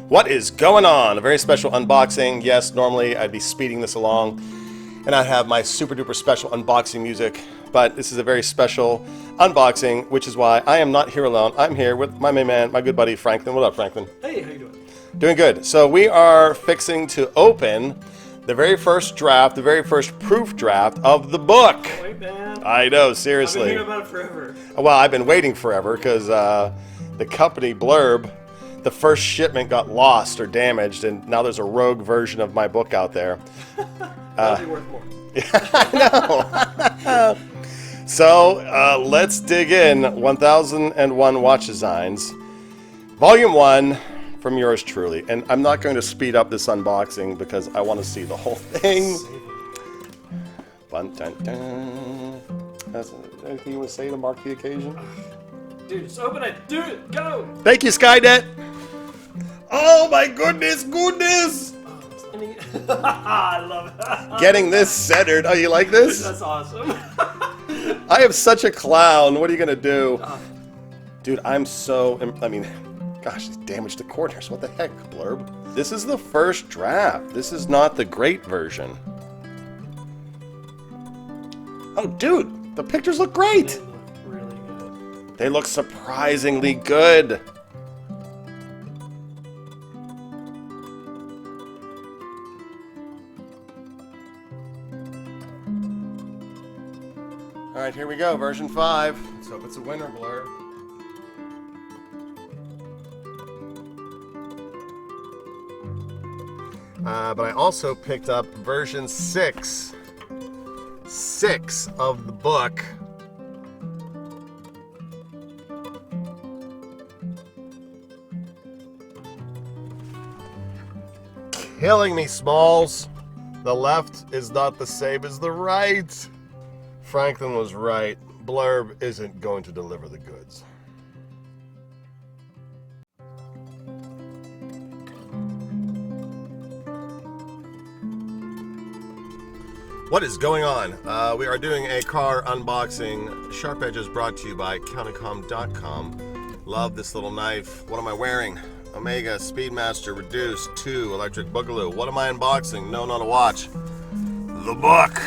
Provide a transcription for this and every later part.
What is going on? A very special unboxing. Yes, normally I'd be speeding this along and I'd have my super duper special unboxing music, but this is a very special unboxing, which is why I am not here alone. I'm here with my main man, my good buddy Franklin. What up, Franklin? Hey, how you doing? Doing good. So we are fixing to open the very first draft, the very first proof draft of the book. Wait, man. I know, seriously. I've been hearing about it forever. Well, I've been waiting forever because the company Blurb, the first shipment got lost or damaged, and now there's a rogue version of my book out there. That'll be worth more. I know. So let's dig in. 1001 Watch Designs, Volume 1, from yours truly. And I'm not going to speed up this unboxing because I want to see the whole thing. Dun, dun, dun. Anything you want to say to mark the occasion? Dude, just open it. Do it. Go. Thank you, Skynet. Oh my goodness. I love it. Getting this centered. Oh, you like this? That's awesome. I am such a clown. What are you going to do? Dude, I'm so... gosh, these damaged the corners. What the heck, Blurb? This is the first draft. This is not the great version. Oh, dude, the pictures look great. They look really good. They look surprisingly good. All right, here we go, version 5. Let's hope it's a winner, Blurb. But I also picked up version 6 of the book. Killing me, Smalls. The left is not the same as the right. Franklin was right. Blurb isn't going to deliver the goods. What is going on? We are doing a car unboxing. Sharp Edges brought to you by Countercom.com. Love this little knife. What am I wearing? Omega Speedmaster Reduced 2 Electric Boogaloo. What am I unboxing? No, not a watch. The book.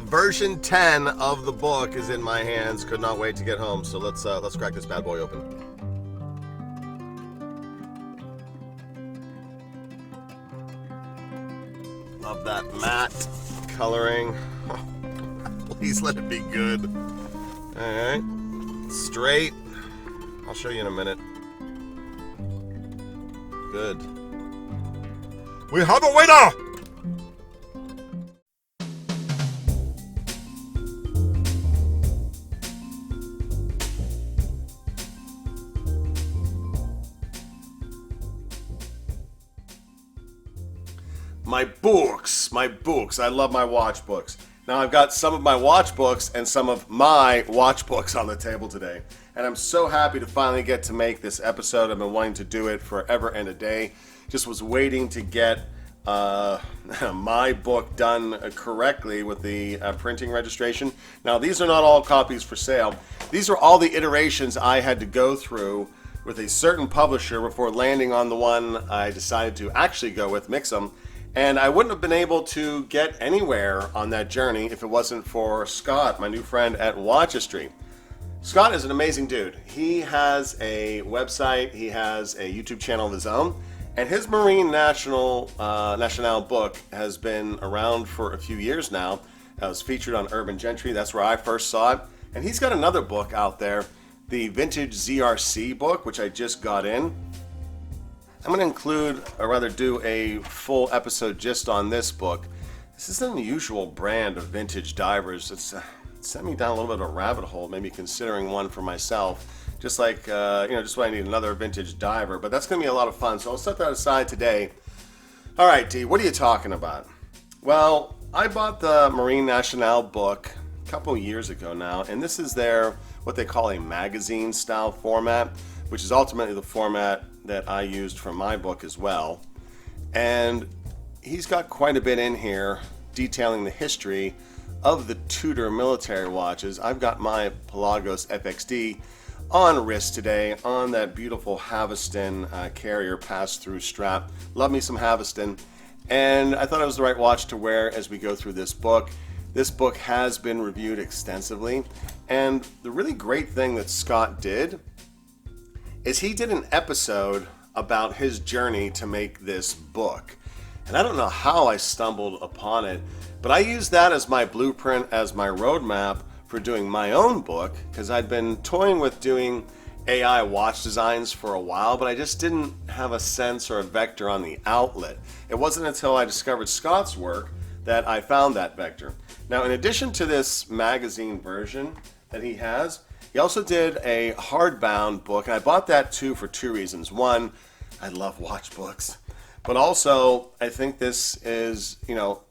Version 10 of the book is in my hands. Could not wait to get home. So let's crack this bad boy open. Love that matte coloring. Please let it be good. Alright. Straight. I'll show you in a minute. Good. We have a winner! My books. I love my watch books. Now I've got some of my watch books and some of my watch books on the table today. And I'm so happy to finally get to make this episode. I've been wanting to do it forever and a day. Just was waiting to get my book done correctly with the printing registration. Now these are not all copies for sale. These are all the iterations I had to go through with a certain publisher before landing on the one I decided to actually go with, Mix'em. And I wouldn't have been able to get anywhere on that journey if it wasn't for Scott, my new friend at Watchistry. Scott is an amazing dude. He has a website, he has a YouTube channel of his own, and his Marine National book has been around for a few years now. It was featured on Urban Gentry. That's where I first saw it. And he's got another book out there, the Vintage ZRC book, which I just got in. I'm going to include, or rather do a full episode just on this book. This is an unusual brand of vintage divers. It's sent me down a little bit of a rabbit hole, maybe considering one for myself. Just like, just when I need another vintage diver. But that's going to be a lot of fun, so I'll set that aside today. All right, D, what are you talking about? Well, I bought the Marine National book a couple years ago now, and this is their, what they call a magazine-style format, which is ultimately the format that I used for my book as well. And he's got quite a bit in here detailing the history of the Tudor military watches. I've got my Pelagos FXD on wrist today on that beautiful Haveston carrier pass-through strap. Love me some Haveston. And I thought it was the right watch to wear as we go through this book. This book has been reviewed extensively. And the really great thing that Scott did is he did an episode about his journey to make this book. And I don't know how I stumbled upon it, but I used that as my blueprint, as my roadmap for doing my own book, because I'd been toying with doing AI watch designs for a while, but I just didn't have a sense or a vector on the outlet. It wasn't until I discovered Scott's work that I found that vector. Now, in addition to this magazine version that he has, he also did a hardbound book, and I bought that too for two reasons. One, I love watch books, but also I think this is,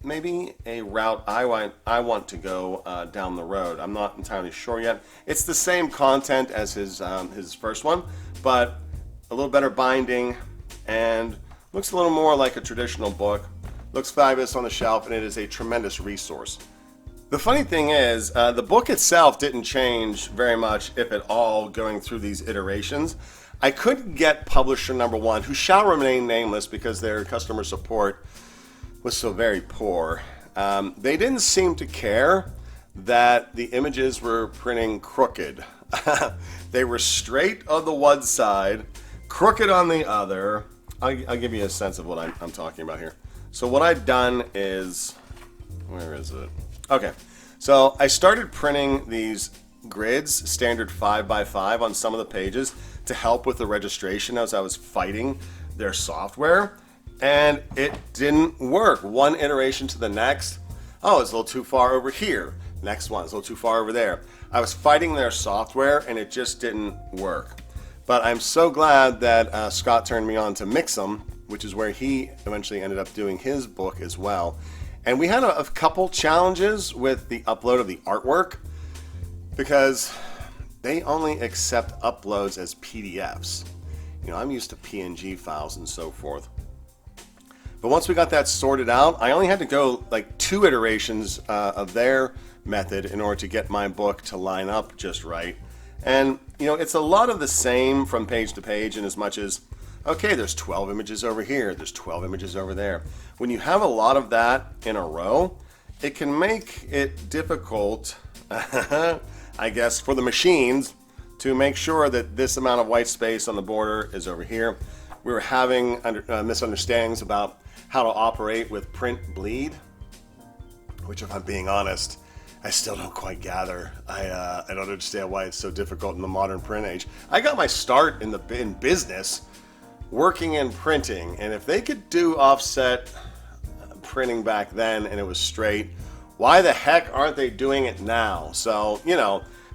maybe a route I want to go down the road. I'm not entirely sure yet. It's the same content as his first one, but a little better binding and looks a little more like a traditional book. Looks fabulous on the shelf, and it is a tremendous resource. The funny thing is, the book itself didn't change very much, if at all, going through these iterations. I couldn't get publisher number one, who shall remain nameless because their customer support was so very poor. They didn't seem to care that the images were printing crooked. They were straight on the one side, crooked on the other. I'll give you a sense of what I'm talking about here. So what I've done is, where is it? Okay, so I started printing these grids, standard 5x5 on some of the pages to help with the registration as I was fighting their software, and it didn't work. One iteration to the next, oh, it's a little too far over here. Next one, it's a little too far over there. I was fighting their software and it just didn't work. But I'm so glad that Scott turned me on to Mix'em, which is where he eventually ended up doing his book as well. And we had a couple challenges with the upload of the artwork because they only accept uploads as PDFs. I'm used to PNG files and so forth. But once we got that sorted out, I only had to go like 2 iterations of their method in order to get my book to line up just right. And, it's a lot of the same from page to page, in as much as, okay, there's 12 images over here, there's 12 images over there. When you have a lot of that in a row, it can make it difficult, I guess, for the machines to make sure that this amount of white space on the border is over here. We were having misunderstandings about how to operate with print bleed, which, if I'm being honest, I still don't quite gather. I don't understand why it's so difficult in the modern print age. I got my start in business working in printing, and if they could do offset printing back then and it was straight, why the heck aren't they doing it now? So,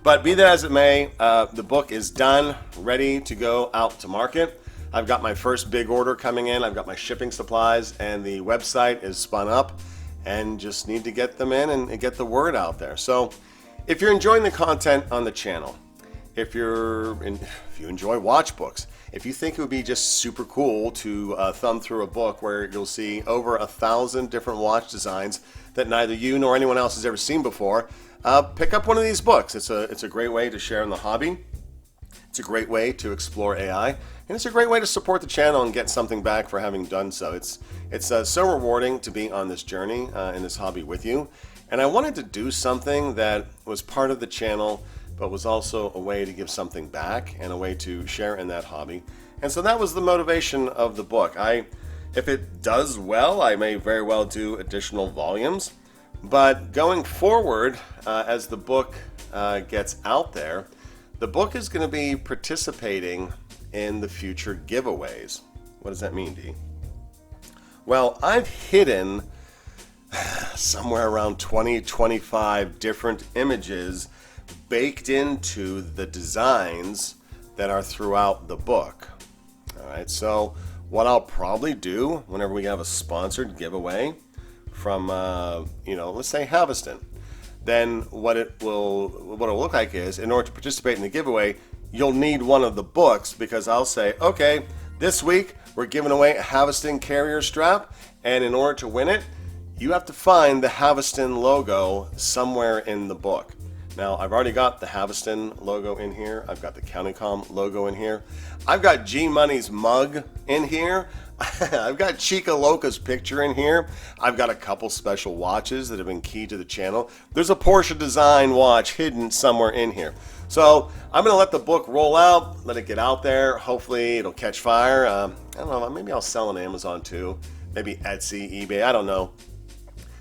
but be that as it may, the book is done, ready to go out to market. I've got my first big order coming in. I've got my shipping supplies, and the website is spun up, and just need to get them in and get the word out there. So if you're enjoying the content on the channel, if you enjoy watch books, if you think it would be just super cool to thumb through a book where you'll see over 1,000 different watch designs that neither you nor anyone else has ever seen before, pick up one of these books. It's a great way to share in the hobby. It's a great way to explore AI, and it's a great way to support the channel and get something back for having done so. It's so rewarding to be on this journey in this hobby with you, and I wanted to do something that was part of the channel, but was also a way to give something back and a way to share in that hobby. And so that was the motivation of the book. If it does well, I may very well do additional volumes, but going forward, as the book gets out there, the book is going to be participating in the future giveaways. What does that mean, Dee? Well, I've hidden somewhere around 20-25 different images baked into the designs that are throughout the book. All right, so what I'll probably do whenever we have a sponsored giveaway from, let's say Haveston, then what it'll look like is, in order to participate in the giveaway, you'll need one of the books, because I'll say, okay, this week we're giving away a Haveston carrier strap, and in order to win it, you have to find the Haveston logo somewhere in the book. Now, I've already got the Haviston logo in here. I've got the CountyCom logo in here. I've got G Money's mug in here. I've got Chica Loca's picture in here. I've got a couple special watches that have been key to the channel. There's a Porsche design watch hidden somewhere in here. So I'm going to let the book roll out, let it get out there. Hopefully it'll catch fire. I don't know, maybe I'll sell on Amazon too. Maybe Etsy, eBay, I don't know.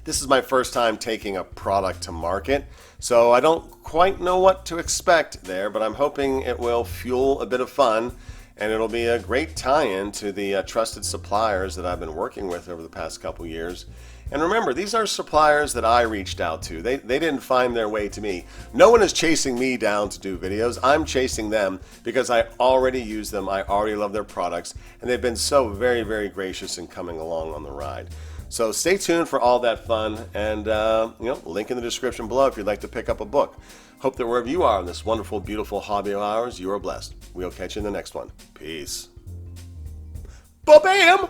This is my first time taking a product to market, so I don't quite know what to expect there, but I'm hoping it will fuel a bit of fun, and it'll be a great tie-in to the trusted suppliers that I've been working with over the past couple years. And remember, these are suppliers that I reached out to. They didn't find their way to me. No one is chasing me down to do videos. I'm chasing them because I already use them. I already love their products, and they've been so very, very gracious in coming along on the ride. So stay tuned for all that fun, and link in the description below if you'd like to pick up a book. Hope that wherever you are in this wonderful, beautiful hobby of ours, you are blessed. We'll catch you in the next one. Peace. Ba-bam!